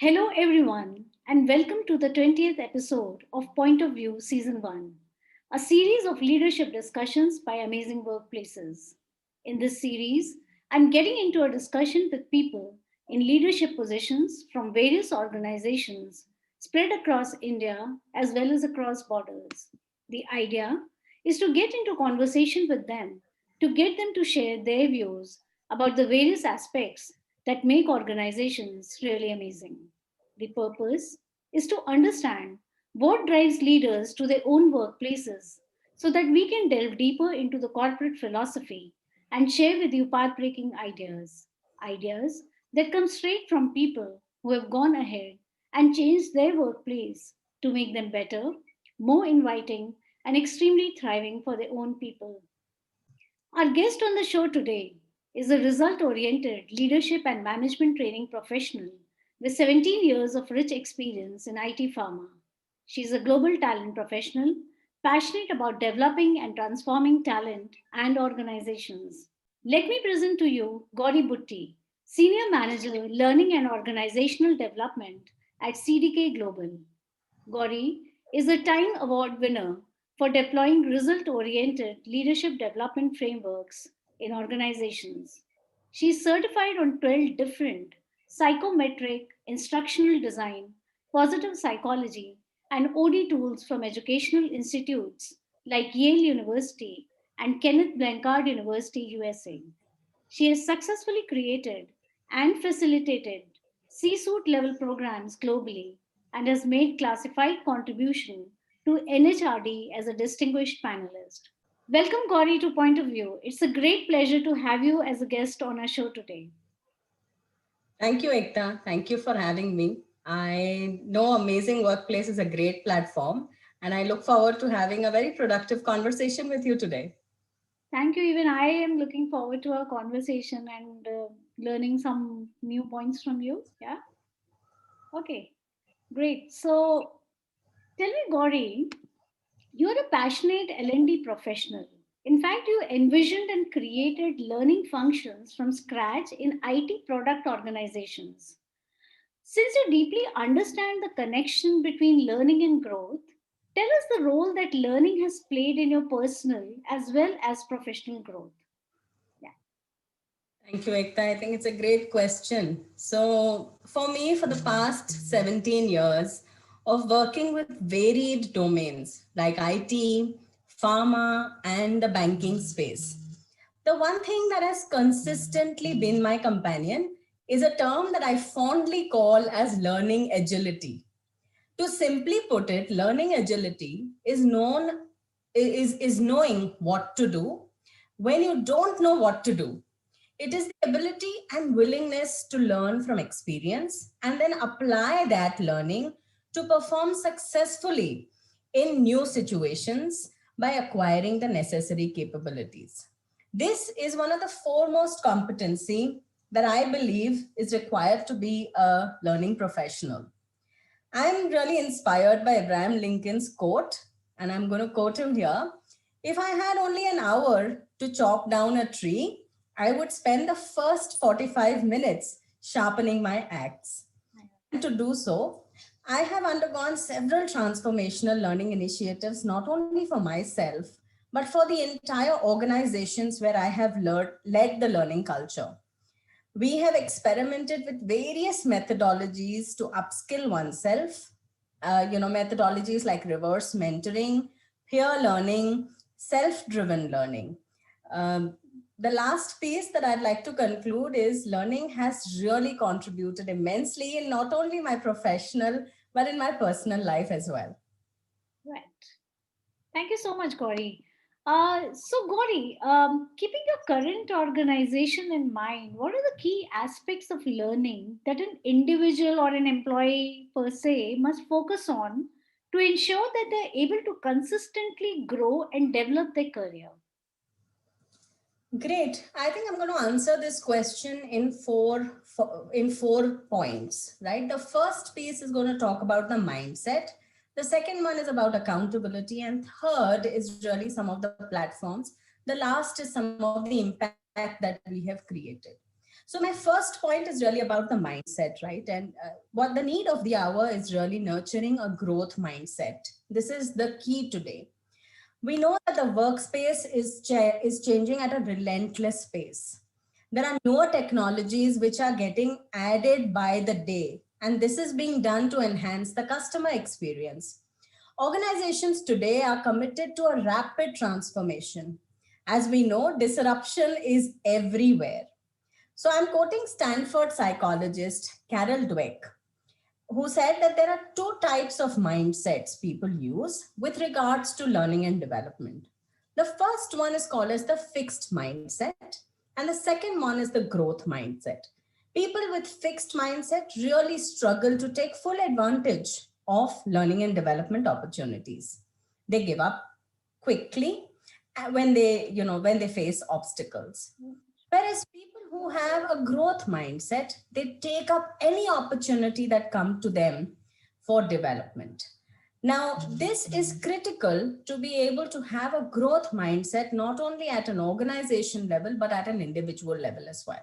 Hello, everyone, and welcome to the 20th episode of Point of View Season 1, a series of leadership discussions by amazing workplaces. In this series, I'm getting into a discussion with people in leadership positions from various organizations spread across India as well as across borders. The idea is to get into conversation with them to get them to share their views about the various aspects that make organizations really amazing. The purpose is to understand what drives leaders to their own workplaces so that we can delve deeper into the corporate philosophy and share with you path breaking ideas. Ideas that come straight from people who have gone ahead and changed their workplace to make them better, more inviting, and extremely thriving for their own people. Our guest on the show today is a result oriented leadership and management training professional with 17 years of rich experience in IT pharma. She is a global talent professional, passionate about developing and transforming talent and organizations. Let me present to you Gauri Butti, Senior Manager, Learning and Organizational Development at CDK Global. Gauri is a Time Award winner for deploying result oriented leadership development frameworks in organizations. She is certified on 12 different psychometric, instructional design, positive psychology, and OD tools from educational institutes like Yale University and Kenneth Blanchard University, USA. She has successfully created and facilitated C-suite level programs globally and has made classified contribution to NHRD as a distinguished panelist. Welcome, Gauri, to Point of View. It's a great pleasure to have you as a guest on our show today. Thank you, Ekta. Thank you for having me. I know Amazing Workplace is a great platform, and I look forward to having a very productive conversation with you today. Thank you. Even I am looking forward to our conversation and learning some new points from you. Yeah. Okay. Great. So tell me, Gauri, you're a passionate L&D professional. In fact, you envisioned and created learning functions from scratch in IT product organizations. Since you deeply understand the connection between learning and growth, tell us the role that learning has played in your personal as well as professional growth. Yeah. Thank you, Ekta. I think it's a great question. So, for me, for the past 17 years of working with varied domains like IT, pharma, and the banking space, the one thing that has consistently been my companion is a term that I fondly call as learning agility. To simply put it, learning agility is knowing what to do when you don't know what to do. It is the ability and willingness to learn from experience and then apply that learning to perform successfully in new situations by acquiring the necessary capabilities. This is one of the foremost competency that I believe is required to be a learning professional. I'm really inspired by Abraham Lincoln's quote, and I'm going to quote him here. If I had only an hour to chop down a tree, I would spend the first 45 minutes sharpening my axe. And to do so, I have undergone several transformational learning initiatives, not only for myself, but for the entire organizations where I have led the learning culture. We have experimented with various methodologies to upskill oneself, methodologies like reverse mentoring, peer learning, self-driven learning. Um, the last piece that I'd like to conclude is learning has really contributed immensely in not only my professional, but in my personal life as well. Right. Thank you so much, Gauri. So, Gauri, keeping your current organization in mind, what are the key aspects of learning that an individual or an employee per se must focus on to ensure that they're able to consistently grow and develop their career? Great. I think I'm going to answer this question in four points, right? The first piece is going to talk about the mindset. The second one is about accountability, and third is really some of the platforms. The last is some of the impact that we have created. So my first point is really about the mindset, right? And what the need of the hour is really nurturing a growth mindset. This is the key today. We know that the workspace is changing at a relentless pace. There are newer technologies which are getting added by the day, and this is being done to enhance the customer experience. Organizations today are committed to a rapid transformation. As we know, disruption is everywhere. So I'm quoting Stanford psychologist Carol Dweck, who said that there are two types of mindsets people use with regards to learning and development. The first one is called as the fixed mindset, and the second one is the growth mindset. People with fixed mindset really struggle to take full advantage of learning and development opportunities. They give up quickly when they face obstacles. Whereas people who have a growth mindset, they take up any opportunity that come to them for development. Now, this is critical to be able to have a growth mindset, not only at an organization level, but at an individual level as well.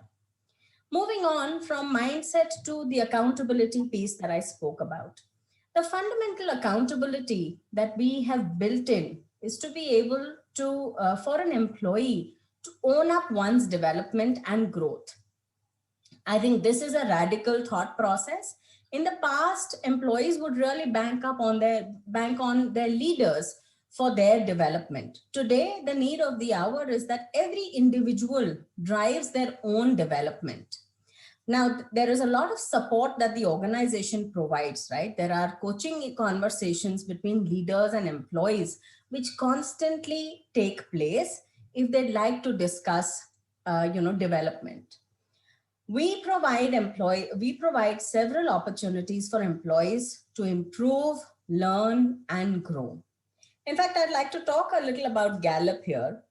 Moving on from mindset to the accountability piece that I spoke about. The fundamental accountability that we have built in is to be able to, for an employee, to own up one's development and growth. I think this is a radical thought process. In the past, employees would really bank on their leaders for their development. Today, the need of the hour is that every individual drives their own development. Now, there is a lot of support that the organization provides, right? There are coaching conversations between leaders and employees, which constantly take place if they'd like to discuss, development. We provide several opportunities for employees to improve, learn, and grow. In fact, I'd like to talk a little about Gallup here.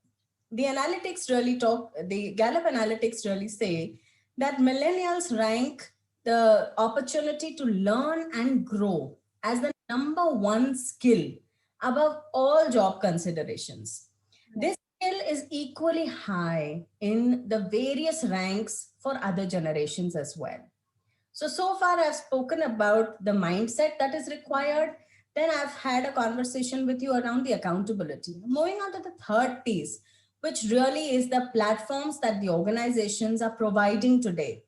The Gallup analytics really say that millennials rank the opportunity to learn and grow as the number one skill above all job considerations. This skill is equally high in the various ranks for other generations as well. So far I've spoken about the mindset that is required. Then I've had a conversation with you around the accountability. Moving on to the third piece, which really is the platforms that the organizations are providing today.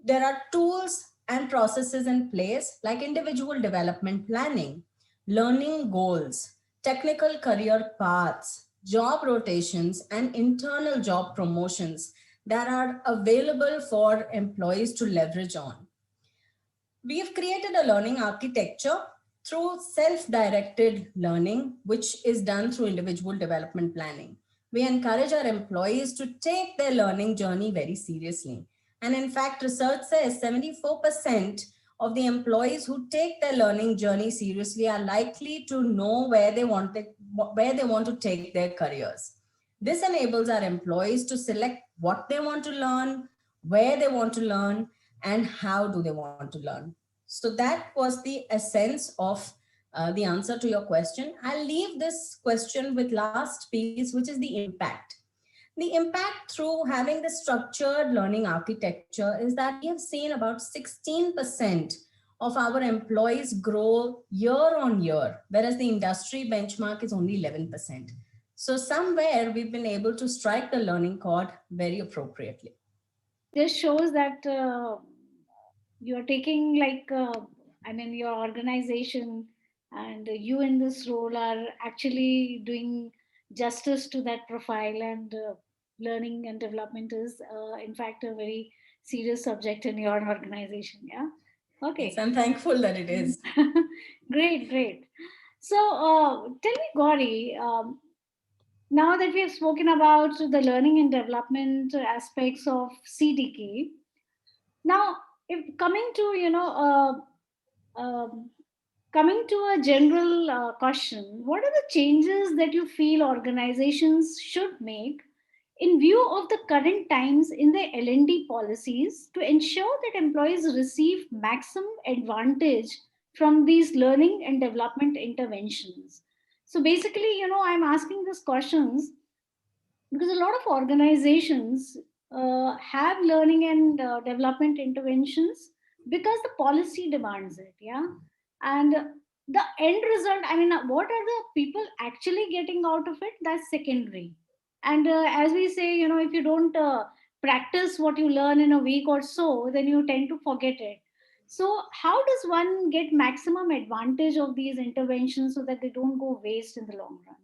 There are tools and processes in place like individual development planning, learning goals, technical career paths, job rotations, and internal job promotions that are available for employees to leverage on. We've created a learning architecture through self-directed learning, which is done through individual development planning. We encourage our employees to take their learning journey very seriously. And in fact, research says 74% of the employees who take their learning journey seriously are likely to know where they want to take their careers. This enables our employees to select what they want to learn, where they want to learn, and how do they want to learn. So that was the essence of the answer to your question. I'll leave this question with last piece, which is the impact. The impact through having the structured learning architecture is that we have seen about 16% of our employees grow year on year, whereas the industry benchmark is only 11%. So somewhere we've been able to strike the learning chord very appropriately. This shows that you're taking your organization and you in this role are actually doing justice to that profile, and learning and development is in fact a very serious subject in your organization. Yeah. Yes, Okay. I'm thankful that it is. Great, great. So tell me, Gauri, now that we have spoken about the learning and development aspects of CDK, now if coming to um, coming to a general question, what are the changes that you feel organizations should make in view of the current times in the L&D policies to ensure that employees receive maximum advantage from these learning and development interventions? So basically, I'm asking these questions because a lot of organizations have learning and development interventions because the policy demands it. Yeah. And the end result, I mean, what are the people actually getting out of it? That's secondary. And as we say, if you don't practice what you learn in a week or so, then you tend to forget it. So how does one get maximum advantage of these interventions so that they don't go waste in the long run?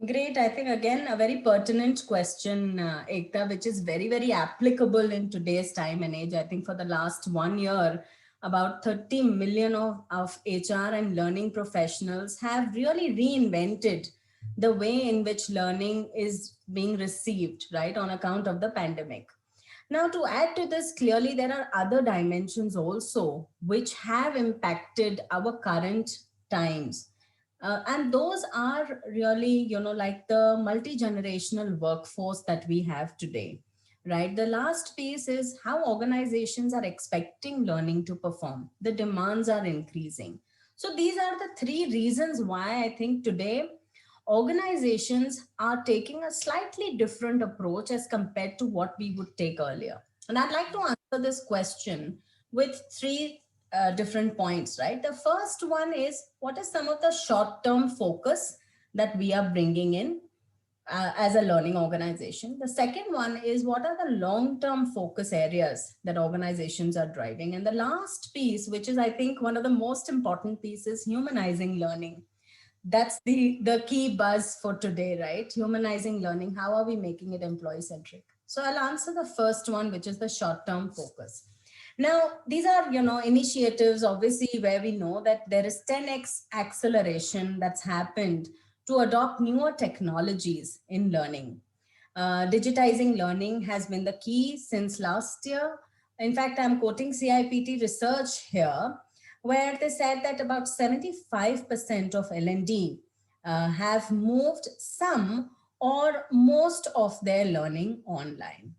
Great. I think again a very pertinent question, Ekta, which is very, very applicable in today's time and age. I think for the last 1 year, about 30 million of HR and learning professionals have really reinvented the way in which learning is being received, right, on account of the pandemic. Now, to add to this, clearly there are other dimensions also which have impacted our current times. And those are really, like the multi generational workforce that we have today, right? The last piece is how organizations are expecting learning to perform. The demands are increasing. So, these are the three reasons why I think today organizations are taking a slightly different approach as compared to what we would take earlier. And I'd like to answer this question with three different points, right? The first one is what is some of the short term focus that we are bringing in as a learning organization. The second one is what are the long term focus areas that organizations are driving. And the last piece, which is I think one of the most important pieces, humanizing learning. That's the key buzz for today, right? Humanizing learning. How are we making it employee centric? So I'll answer the first one, which is the short term focus. Now these are initiatives obviously where we know that there is 10x acceleration that's happened to adopt newer technologies in learning. Digitizing learning has been the key since last year. In fact, I'm quoting CIPT research here, where they said that about 75% of L&D have moved some or most of their learning online.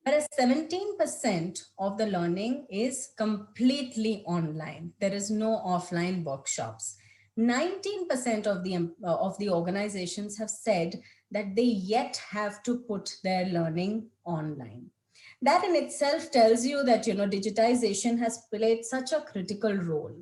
Whereas 17% of the learning is completely online. There is no offline workshops. 19% of the organizations have said that they yet have to put their learning online. That in itself tells you that digitization has played such a critical role.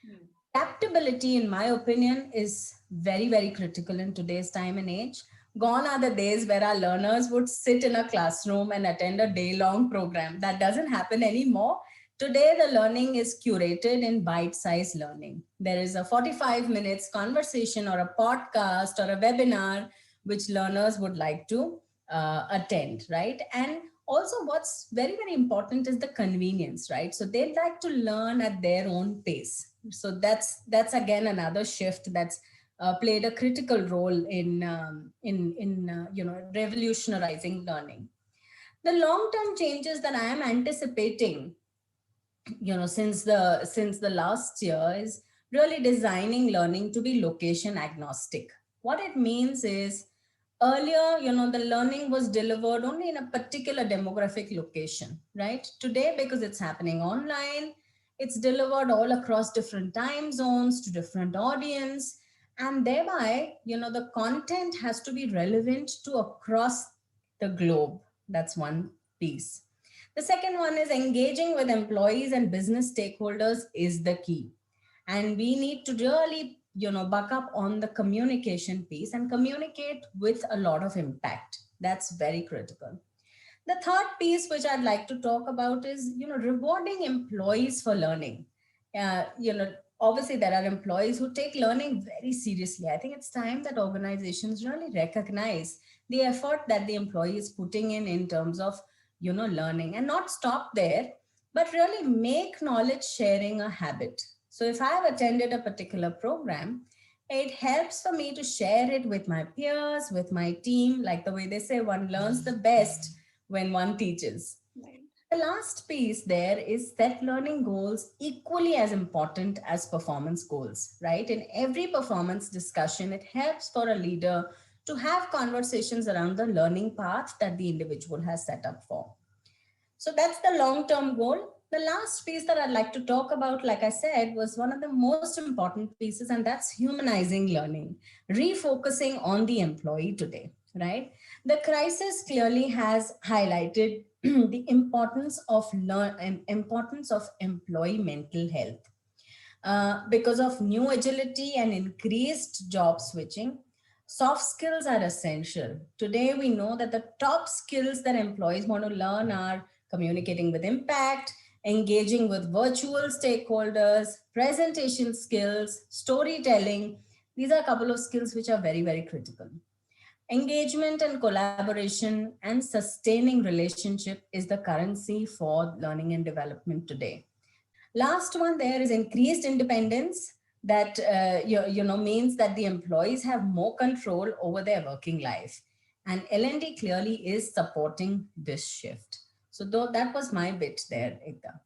Hmm. Adaptability, in my opinion, is very, very critical in today's time and age. Gone are the days where our learners would sit in a classroom and attend a day long program. That doesn't happen anymore. Today, the learning is curated in bite sized learning. There is a 45 minutes conversation or a podcast or a webinar which learners would like to attend, right? And also, what's very, very important is the convenience, right? So they'd like to learn at their own pace. So that's again another shift that's played a critical role in revolutionizing learning. The long term changes that I am anticipating, since the last year, is really designing learning to be location agnostic. What it means is earlier, the learning was delivered only in a particular demographic location, right? Today, because it's happening online, it's delivered all across different time zones to different audience. And thereby, the content has to be relevant to across the globe. That's one piece. The second one is engaging with employees and business stakeholders is the key. And we need to really, buck up on the communication piece and communicate with a lot of impact. That's very critical. The third piece, which I'd like to talk about, is rewarding employees for learning. Obviously there are employees who take learning very seriously. I think it's time that organizations really recognize the effort that the employee is putting in terms of learning, and not stop there, but really make knowledge sharing a habit. So if I have attended a particular program, it helps for me to share it with my peers, with my team. Like the way they say, one learns the best when one teaches. Right. The last piece there is set learning goals equally as important as performance goals, right? In every performance discussion, it helps for a leader to have conversations around the learning path that the individual has set up for. So that's the long term goal. The last piece that I'd like to talk about, like I said, was one of the most important pieces, and that's humanizing learning, refocusing on the employee today. right? The crisis clearly has highlighted the importance of employee mental health. Because of new agility and increased job switching, soft skills are essential. Today, we know that the top skills that employees want to learn are communicating with impact, engaging with virtual stakeholders, presentation skills, storytelling. These are a couple of skills which are very, very critical. Engagement and collaboration and sustaining relationship is the currency for learning and development today. Last one there is increased independence that means that the employees have more control over their working life, and L&D clearly is supporting this shift. So though that was my bit there, Ekta.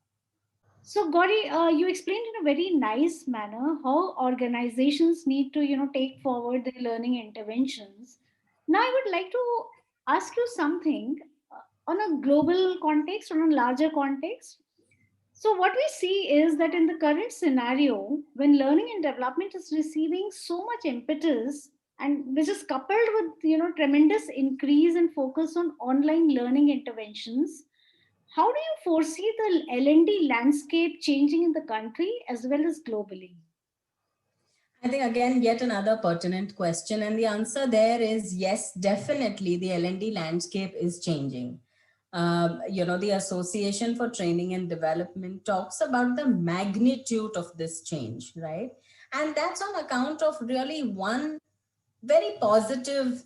So, Gauri, you explained in a very nice manner how organizations need to, take forward their learning interventions. Now, I would like to ask you something on a global context, on a larger context. So, what we see is that in the current scenario, when learning and development is receiving so much impetus, and which is coupled with tremendous increase and focus on online learning interventions, how do you foresee the L&D landscape changing in the country as well as globally? I think again, yet another pertinent question. And the answer there is yes, definitely the L&D landscape is changing. The Association for Training and Development talks about the magnitude of this change, right? And that's on account of really one very positive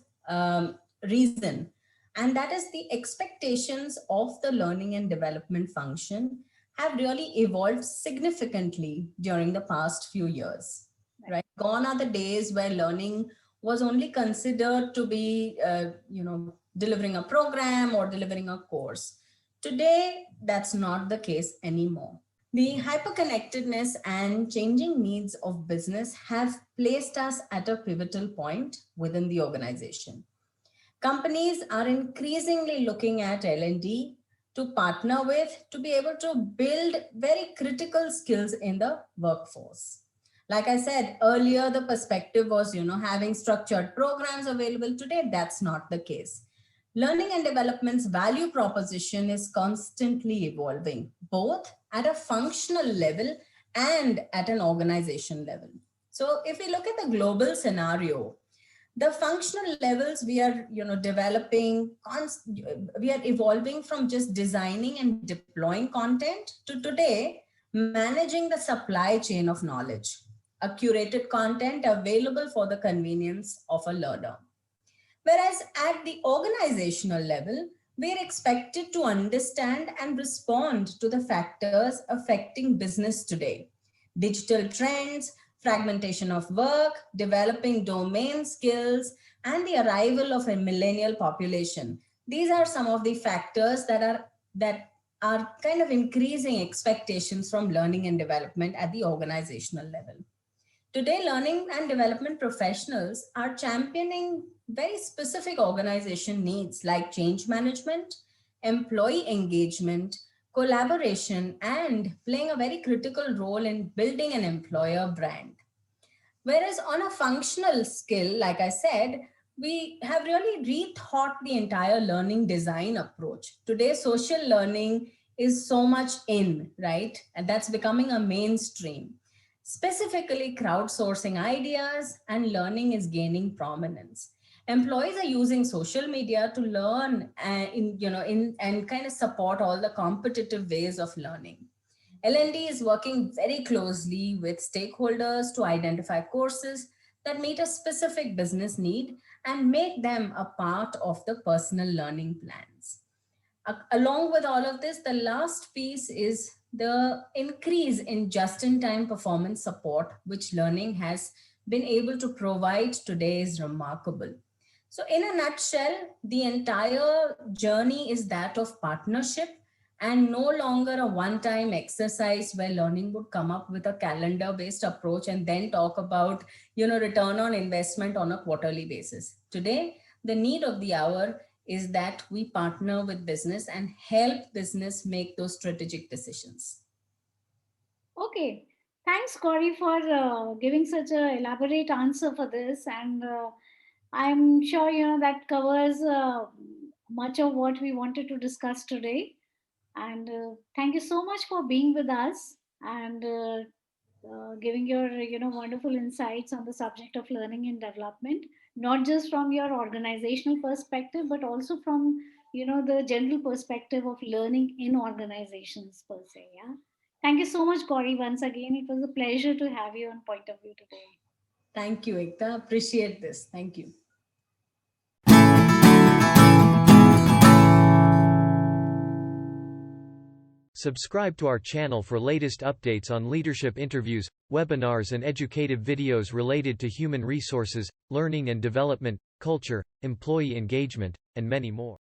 reason, and that is the expectations of the learning and development function have really evolved significantly during the past few years, right? Gone are the days where learning was only considered to be delivering a program or delivering a course. Today that's not the case anymore. The hyperconnectedness and changing needs of business have placed us at a pivotal point within the organization. Companies are increasingly looking at L&D to partner with to be able to build very critical skills in the workforce. Like I said earlier, the perspective was, having structured programs available. Today, that's not the case. Learning and development's value proposition is constantly evolving, both at a functional level and at an organization level. So, if we look at the global scenario, the functional levels we are developing, we are evolving from just designing and deploying content to today managing the supply chain of knowledge, a curated content available for the convenience of a learner. Whereas at the organizational level, we are expected to understand and respond to the factors affecting business today: digital trends, fragmentation of work, developing domain skills, and the arrival of a millennial population. These are some of the factors that are kind of increasing expectations from learning and development at the organizational level. Today, learning and development professionals are championing very specific organization needs like change management, employee engagement, collaboration, and playing a very critical role in building an employer brand. Whereas on a functional skill, like I said, we have really rethought the entire learning design approach. Today, social learning is so much in, right? And that's becoming a mainstream. Specifically, crowdsourcing ideas and learning is gaining prominence. Employees are using social media to learn and kind of support all the competitive ways of learning. L&D is working very closely with stakeholders to identify courses that meet a specific business need and make them a part of the personal learning plans. Along with all of this, the last piece is the increase in just in time performance support, which learning has been able to provide today is remarkable. So, in a nutshell, the entire journey is that of partnership and no longer a one time exercise where learning would come up with a calendar based approach and then talk about return on investment on a quarterly basis. Today, the need of the hour is that we partner with business and help business make those strategic decisions. Okay, thanks, Gauri, for giving such a elaborate answer for this. And I'm sure that covers much of what we wanted to discuss today. And thank you so much for being with us and giving your wonderful insights on the subject of learning and development, not just from your organizational perspective, but also from the general perspective of learning in organizations per se. Yeah. Thank you so much, Gauri. Once again, it was a pleasure to have you on Point of View today. Thank you, Ekta. Appreciate this. Thank you. Subscribe to our channel for latest updates on leadership interviews, webinars and educative videos related to human resources, learning and development, culture, employee engagement, and many more.